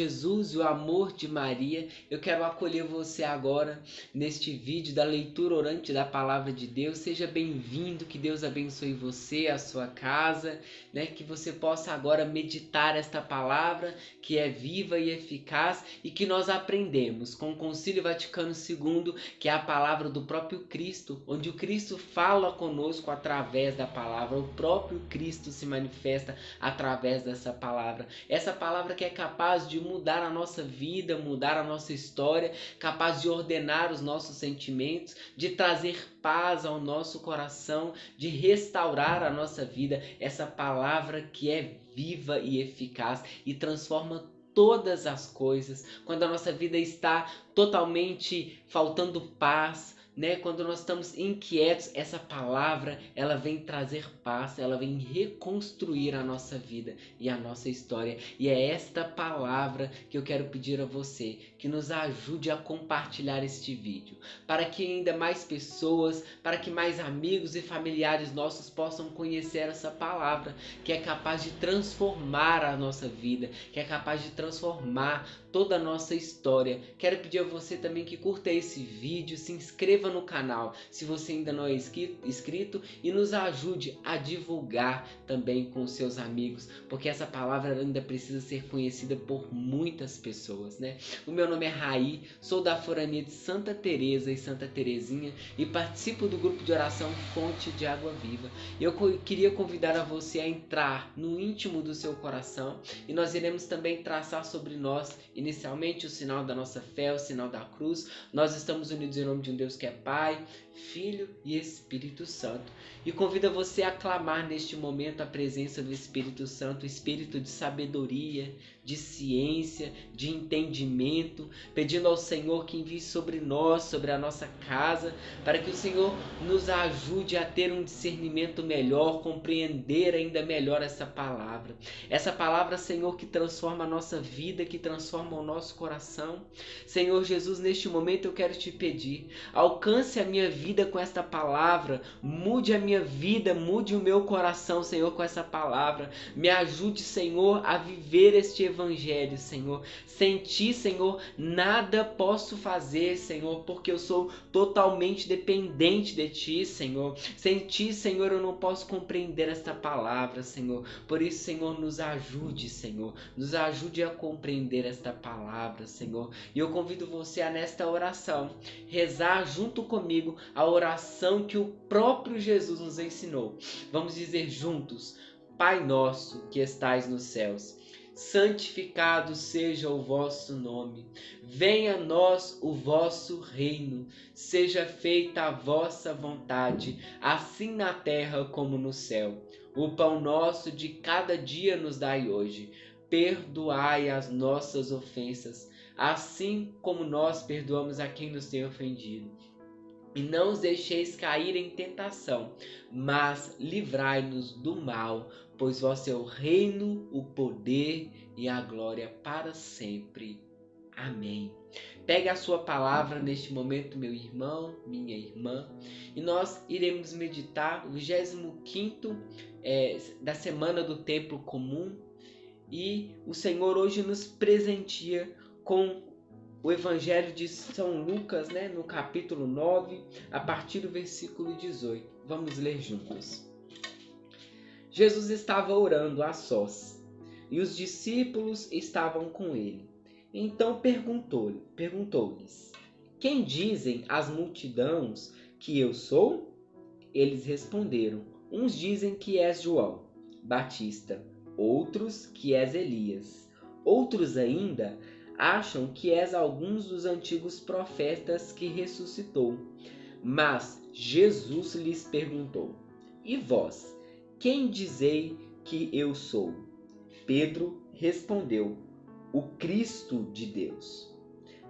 Jesus e o amor de Maria, eu quero acolher você agora neste vídeo da leitura orante da Palavra de Deus. Seja bem-vindo, que Deus abençoe você, a sua casa, né? Que você possa agora meditar esta palavra que é viva e eficaz e que nós aprendemos com o Concílio Vaticano II, que é a palavra do próprio Cristo, onde o Cristo fala conosco através da palavra, o próprio Cristo se manifesta através dessa palavra. Essa palavra que é capaz de mudar a nossa vida, mudar a nossa história, capaz de ordenar os nossos sentimentos, de trazer paz ao nosso coração, de restaurar a nossa vida. Essa palavra que é viva e eficaz e transforma todas as coisas. Quando a nossa vida está totalmente faltando paz, né? Quando nós estamos inquietos, essa palavra ela vem trazer paz, ela vem reconstruir a nossa vida e a nossa história. E é esta palavra que eu quero pedir a você, que nos ajude a compartilhar este vídeo, para que ainda mais pessoas, para que mais amigos e familiares nossos possam conhecer essa palavra, que é capaz de transformar a nossa vida, que é capaz de transformar toda a nossa história. Quero pedir a você também que curta esse vídeo, se inscreva no canal se você ainda não é inscrito e nos ajude a divulgar também com seus amigos, porque essa palavra ainda precisa ser conhecida por muitas pessoas, né? O meu nome é Raí, sou da Forania de Santa Teresa e Santa Terezinha e participo do grupo de oração Fonte de Água Viva. Eu queria convidar a você a entrar no íntimo do seu coração e nós iremos também traçar sobre nós inicialmente o sinal da nossa fé, o sinal da cruz. Nós estamos unidos em nome de um Deus que é Pai, Filho e Espírito Santo. E convido você a clamar neste momento a presença do Espírito Santo, o Espírito de sabedoria, de ciência, de entendimento, pedindo ao Senhor que envie sobre nós, sobre a nossa casa, para que o Senhor nos ajude a ter um discernimento melhor, compreender ainda melhor essa palavra. Essa palavra, Senhor, que transforma a nossa vida, que transforma o nosso coração. Senhor Jesus, neste momento eu quero te pedir, alcance a minha vida com esta palavra, mude a minha vida, mude o meu coração, Senhor, com essa palavra. Me ajude, Senhor, a viver este evangelho, Senhor. Sem ti, Senhor, nada posso fazer, Senhor, porque eu sou totalmente dependente de ti, Senhor. Sem ti, Senhor, eu não posso compreender esta palavra, Senhor. Por isso, Senhor, nos ajude, Senhor. Nos ajude a compreender esta palavra, Senhor. E eu convido você a, nesta oração, rezar junto comigo a oração que o próprio Jesus nos ensinou. Vamos dizer juntos: Pai nosso que estais nos céus, santificado seja o vosso nome. Venha a nós o vosso reino. Seja feita a vossa vontade, assim na terra como no céu. O pão nosso de cada dia nos dai hoje. Perdoai as nossas ofensas, assim como nós perdoamos a quem nos tem ofendido. E não os deixeis cair em tentação, mas livrai-nos do mal, pois vosso é o reino, o poder e a glória para sempre. Amém. Pegue a sua palavra neste momento, meu irmão, minha irmã, e nós iremos meditar o 25º da semana do Templo Comum, e o Senhor hoje nos presenteia com o Evangelho de São Lucas, né, no capítulo 9, a partir do versículo 18. Vamos ler juntos. Jesus estava orando a sós, e os discípulos estavam com ele. Então perguntou-lhes: Quem dizem as multidões que eu sou? Eles responderam: Uns dizem que és João Batista, outros que és Elias, outros ainda acham que és alguns dos antigos profetas que ressuscitou. Mas Jesus lhes perguntou: E vós, quem dizei que eu sou? Pedro respondeu: O Cristo de Deus.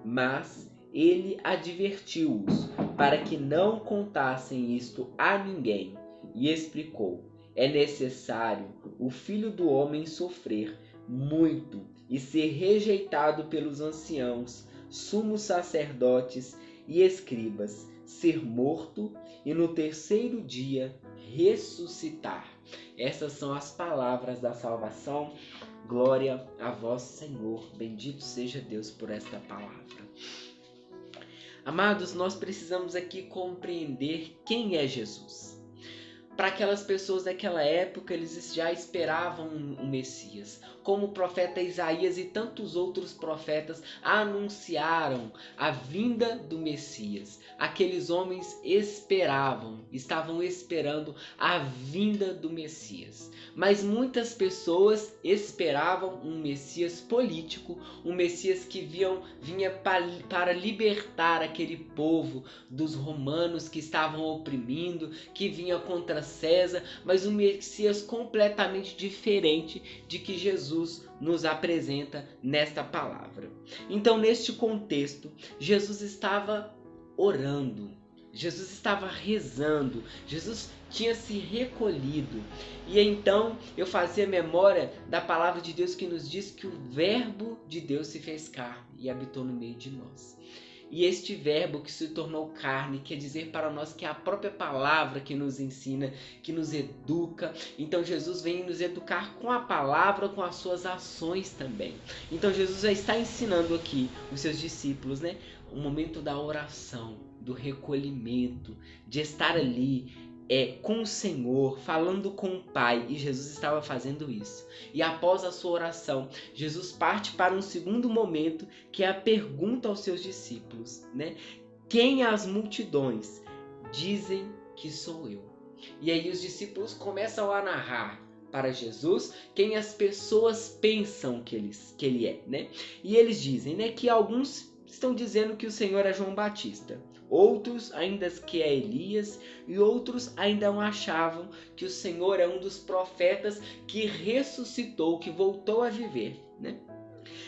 Mas ele advertiu-os para que não contassem isto a ninguém e explicou: É necessário o Filho do Homem sofrer muito e ser rejeitado pelos anciãos, sumos sacerdotes e escribas, ser morto e no terceiro dia ressuscitar. Essas são as palavras da salvação. Glória a vós, Senhor. Bendito seja Deus por esta palavra. Amados, nós precisamos aqui compreender quem é Jesus. Para aquelas pessoas daquela época, eles já esperavam um Messias. Como o profeta Isaías e tantos outros profetas anunciaram a vinda do Messias. Aqueles homens estavam esperando a vinda do Messias. Mas muitas pessoas esperavam um Messias político, um Messias que vinha para libertar aquele povo dos romanos que estavam oprimindo, que vinha contra César, mas um Messias completamente diferente de que Jesus nos apresenta nesta palavra. Então, neste contexto, Jesus estava orando, Jesus estava rezando, Jesus tinha se recolhido. E então eu fazia memória da palavra de Deus que nos diz que o Verbo de Deus se fez carne e habitou no meio de nós. E este verbo que se tornou carne quer dizer para nós que é a própria palavra que nos ensina, que nos educa. Então Jesus vem nos educar com a palavra, com as suas ações também. Então Jesus já está ensinando aqui os seus discípulos, né? O momento da oração, do recolhimento, de estar ali com o Senhor, falando com o Pai, e Jesus estava fazendo isso. E após a sua oração, Jesus parte para um segundo momento, que é a pergunta aos seus discípulos, né? Quem as multidões dizem que sou eu? E aí os discípulos começam a narrar para Jesus quem as pessoas pensam que ele é, né? E eles dizem, né, que alguns estão dizendo que o Senhor é João Batista. Outros ainda que é Elias, e outros ainda achavam que o Senhor é um dos profetas que ressuscitou, que voltou a viver, né?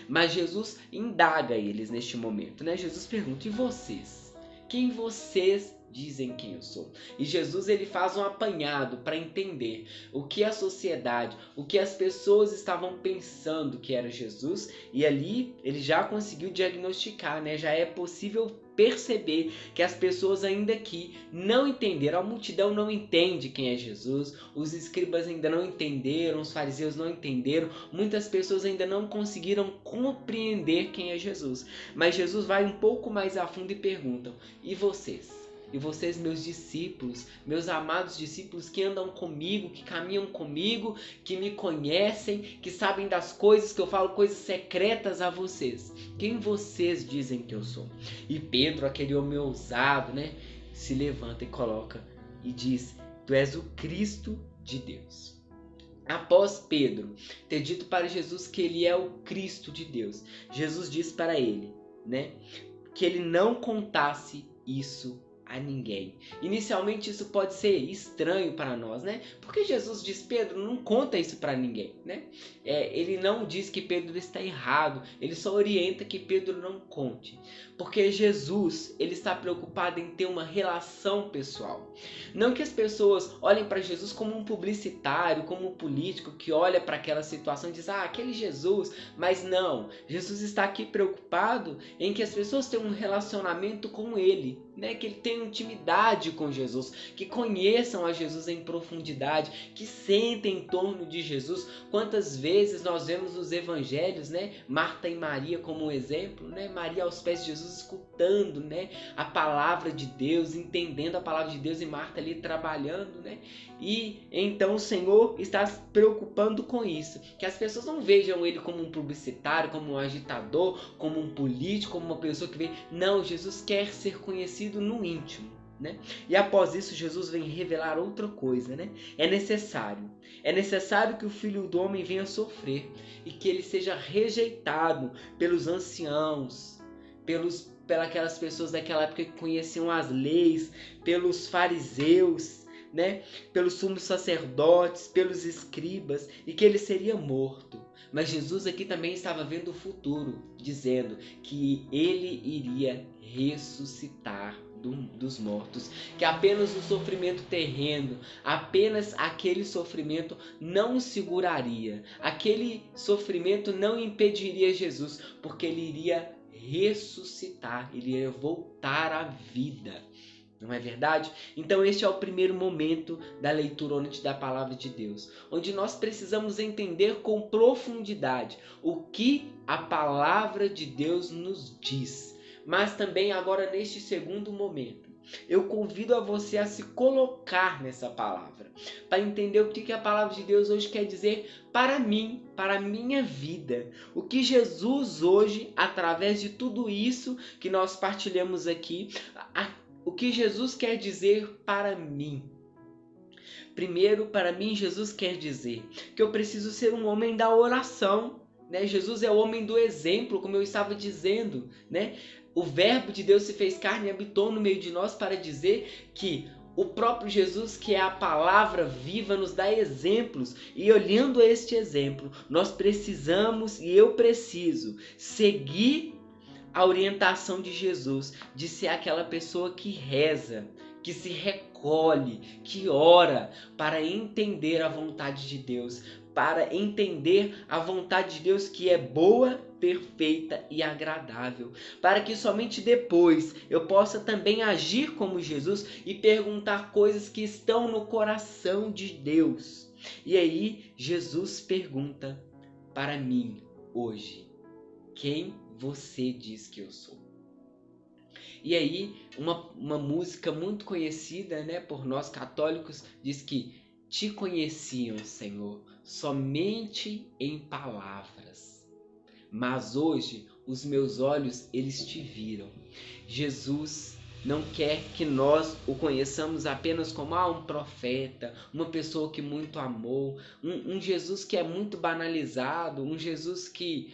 Mas Jesus indaga eles neste momento, né? Jesus pergunta: e vocês? Quem vocês dizem quem eu sou? E Jesus ele faz um apanhado para entender o que a sociedade, o que as pessoas estavam pensando que era Jesus, e ali ele já conseguiu diagnosticar, né? Já é possível perceber que as pessoas ainda aqui não entenderam, a multidão não entende quem é Jesus, os escribas ainda não entenderam, os fariseus não entenderam, muitas pessoas ainda não conseguiram compreender quem é Jesus. Mas Jesus vai um pouco mais a fundo e pergunta: e vocês? E vocês, meus discípulos, meus amados discípulos que andam comigo, que caminham comigo, que me conhecem, que sabem das coisas que eu falo, coisas secretas a vocês. Quem vocês dizem que eu sou? E Pedro, aquele homem ousado, né, se levanta e coloca e diz: tu és o Cristo de Deus. Após Pedro ter dito para Jesus que ele é o Cristo de Deus, Jesus diz para ele, né, que ele não contasse isso a ninguém. Inicialmente isso pode ser estranho para nós, né? Porque Jesus diz: Pedro, não conta isso para ninguém, né? Ele não diz que Pedro está errado, ele só orienta que Pedro não conte. Porque Jesus, ele está preocupado em ter uma relação pessoal. Não que as pessoas olhem para Jesus como um publicitário, como um político que olha para aquela situação e diz: ah, aquele Jesus. Mas não, Jesus está aqui preocupado em que as pessoas tenham um relacionamento com ele, né? Que ele tenha intimidade com Jesus, que conheçam a Jesus em profundidade, que sentem em torno de Jesus. Quantas vezes nós vemos nos evangelhos, né, Marta e Maria como um exemplo, né, Maria aos pés de Jesus escutando, né, a palavra de Deus, entendendo a palavra de Deus, e Marta ali trabalhando, né? E então o Senhor está se preocupando com isso, que as pessoas não vejam ele como um publicitário, como um agitador, como um político, como uma pessoa que vem. Não, Jesus quer ser conhecido no íntimo, né? E após isso Jesus vem revelar outra coisa, né? É necessário que o Filho do Homem venha sofrer e que ele seja rejeitado pelos anciãos, pelas pessoas daquela época que conheciam as leis, pelos fariseus, né? Pelos sumos sacerdotes, pelos escribas, e que ele seria morto. Mas Jesus aqui também estava vendo o futuro, dizendo que ele iria ressuscitar dos mortos, que apenas o sofrimento terreno, apenas aquele sofrimento não o seguraria, aquele sofrimento não impediria Jesus, porque ele iria ressuscitar, ele iria voltar à vida. Não é verdade? Então este é o primeiro momento da leitura orante da palavra de Deus, onde nós precisamos entender com profundidade o que a palavra de Deus nos diz. Mas também agora neste segundo momento, eu convido a você a se colocar nessa palavra, para entender o que a palavra de Deus hoje quer dizer para mim, para a minha vida. O que Jesus hoje, através de tudo isso que nós partilhamos aqui, o que Jesus quer dizer para mim. Primeiro, para mim, Jesus quer dizer que eu preciso ser um homem da oração, né? Jesus é o homem do exemplo, como eu estava dizendo, né? O Verbo de Deus se fez carne e habitou no meio de nós para dizer que o próprio Jesus, que é a palavra viva, nos dá exemplos. E olhando este exemplo, nós precisamos, e eu preciso, seguir a orientação de Jesus, de ser aquela pessoa que reza, que se recolhe, que ora para entender a vontade de Deus, para entender a vontade de Deus que é boa, perfeita e agradável, para que somente depois eu possa também agir como Jesus e perguntar coisas que estão no coração de Deus. E aí Jesus pergunta para mim hoje: quem você diz que eu sou? E aí, uma música muito conhecida, né, por nós católicos, diz que te conheciam, Senhor, somente em palavras, mas hoje os meus olhos, eles te viram. Jesus não quer que nós o conheçamos apenas como um profeta, uma pessoa que muito amou, um Jesus que é muito banalizado, um Jesus que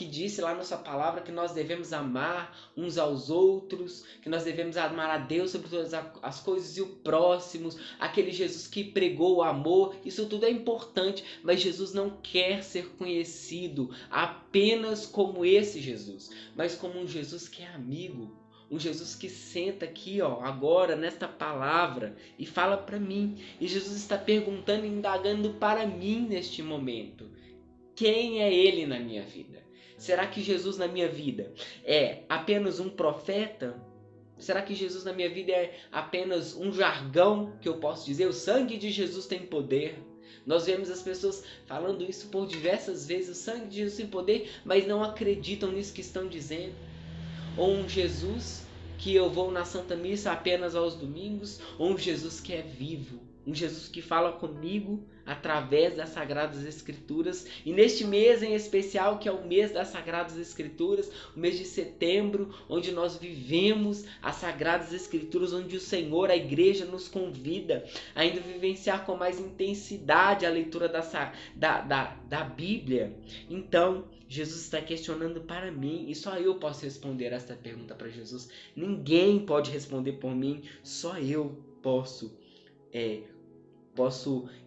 disse lá na sua palavra que nós devemos amar uns aos outros, que nós devemos amar a Deus sobre todas as coisas e o próximo, aquele Jesus que pregou o amor. Isso tudo é importante, mas Jesus não quer ser conhecido apenas como esse Jesus, mas como um Jesus que é amigo, um Jesus que senta aqui, agora, nesta palavra, e fala para mim. E Jesus está perguntando e indagando para mim neste momento: quem é Ele na minha vida? Será que Jesus na minha vida é apenas um profeta? Será que Jesus na minha vida é apenas um jargão que eu posso dizer? O sangue de Jesus tem poder. Nós vemos as pessoas falando isso por diversas vezes: o sangue de Jesus tem poder, mas não acreditam nisso que estão dizendo. Ou um Jesus que eu vou na Santa Missa apenas aos domingos, ou um Jesus que é vivo, um Jesus que fala comigo através das Sagradas Escrituras. E neste mês em especial, que é o mês das Sagradas Escrituras, o mês de setembro, onde nós vivemos as Sagradas Escrituras, onde o Senhor, a igreja, nos convida a ainda vivenciar com mais intensidade a leitura da Bíblia. Então, Jesus está questionando para mim, e só eu posso responder esta pergunta para Jesus. Ninguém pode responder por mim, só eu posso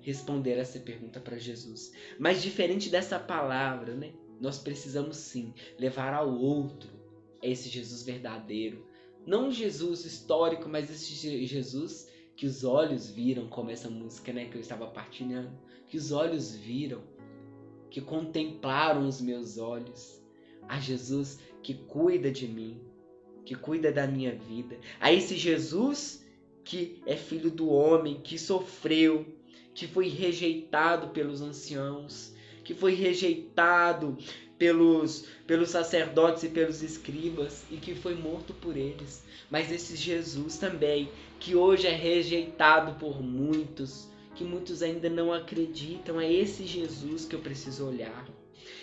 responder essa pergunta para Jesus. Mas diferente dessa palavra, né, nós precisamos sim levar ao outro esse Jesus verdadeiro. Não um Jesus histórico, mas esse Jesus que os olhos viram, como essa música, né, que eu estava partilhando, que os olhos viram, que contemplaram os meus olhos, a Jesus que cuida de mim, que cuida da minha vida, a esse Jesus que é filho do homem, que sofreu, que foi rejeitado pelos anciãos, que foi rejeitado pelos sacerdotes e pelos escribas e que foi morto por eles. Mas esse Jesus também, que hoje é rejeitado por muitos, que muitos ainda não acreditam, é esse Jesus que eu preciso olhar.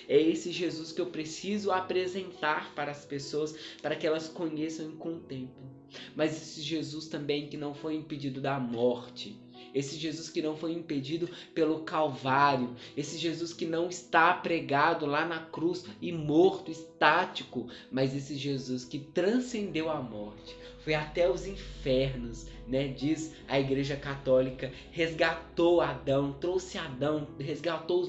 É esse Jesus que eu preciso apresentar para as pessoas, para que elas conheçam e contemplem. Mas esse Jesus também que não foi impedido da morte. Esse Jesus que não foi impedido pelo Calvário. Esse Jesus que não está pregado lá na cruz e morto, estático. Mas esse Jesus que transcendeu a morte. Foi até os infernos, né? Diz a Igreja Católica, resgatou Adão, trouxe Adão, resgatou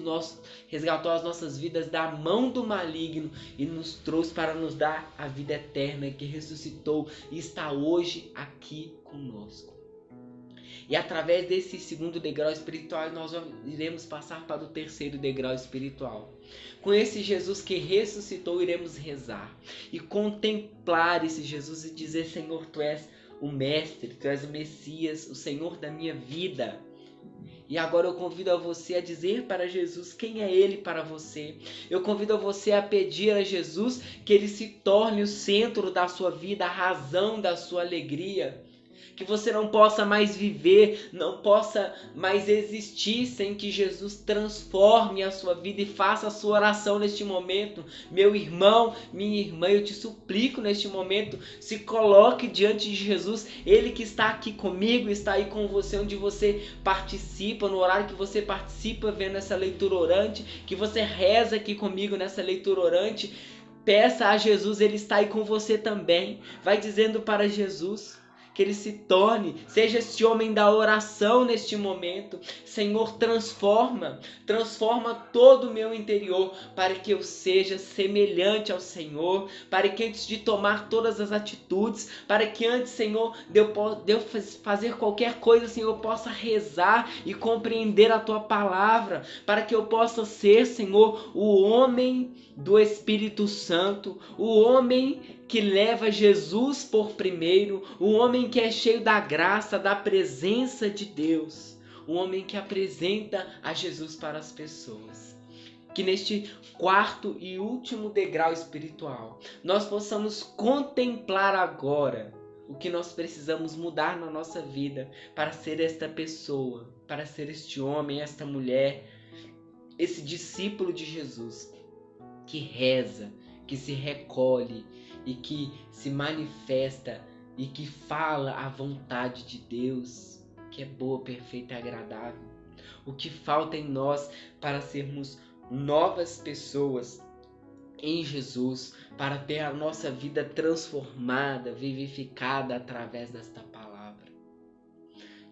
as nossas vidas da mão do maligno e nos trouxe para nos dar a vida eterna, que ressuscitou e está hoje aqui conosco. E através desse segundo degrau espiritual, nós iremos passar para o terceiro degrau espiritual. Com esse Jesus que ressuscitou, iremos rezar e contemplar esse Jesus e dizer: Senhor, Tu és o Mestre, Tu és o Messias, o Senhor da minha vida. E agora eu convido a você a dizer para Jesus quem é Ele para você. Eu convido a você a pedir a Jesus que Ele se torne o centro da sua vida, a razão da sua alegria. Que você não possa mais viver, não possa mais existir sem que Jesus transforme a sua vida e faça a sua oração neste momento. Meu irmão, minha irmã, eu te suplico neste momento, se coloque diante de Jesus, Ele que está aqui comigo, está aí com você, onde você participa, no horário que você participa vendo essa leitura orante, que você reza aqui comigo nessa leitura orante. Peça a Jesus, Ele está aí com você também. Vai dizendo para Jesus que Ele se torne, seja esse homem da oração neste momento. Senhor, transforma todo o meu interior para que eu seja semelhante ao Senhor, para que antes de tomar todas as atitudes, para que antes, Senhor, de eu fazer qualquer coisa, Senhor, eu possa rezar e compreender a Tua palavra, para que eu possa ser, Senhor, o homem do Espírito Santo, o homem que leva Jesus por primeiro, o homem que é cheio da graça, da presença de Deus, o homem que apresenta a Jesus para as pessoas. Que neste quarto e último degrau espiritual, nós possamos contemplar agora o que nós precisamos mudar na nossa vida para ser esta pessoa, para ser este homem, esta mulher, esse discípulo de Jesus, que reza, que se recolhe e que se manifesta e que fala a vontade de Deus, que é boa, perfeita e agradável. O que falta em nós para sermos novas pessoas em Jesus, para ter a nossa vida transformada, vivificada através desta palavra.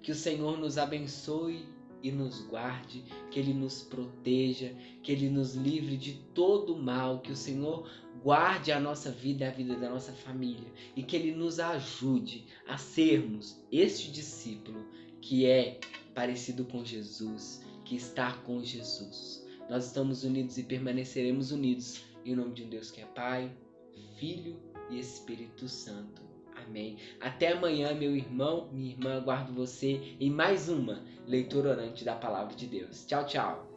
Que o Senhor nos abençoe e nos guarde, que Ele nos proteja, que Ele nos livre de todo mal, que o Senhor guarde a nossa vida e a vida da nossa família, e que Ele nos ajude a sermos este discípulo que é parecido com Jesus, que está com Jesus. Nós estamos unidos e permaneceremos unidos em nome de um Deus que é Pai, Filho e Espírito Santo. Amém. Até amanhã, meu irmão, minha irmã, aguardo você em mais uma leitura orante da Palavra de Deus. Tchau, tchau.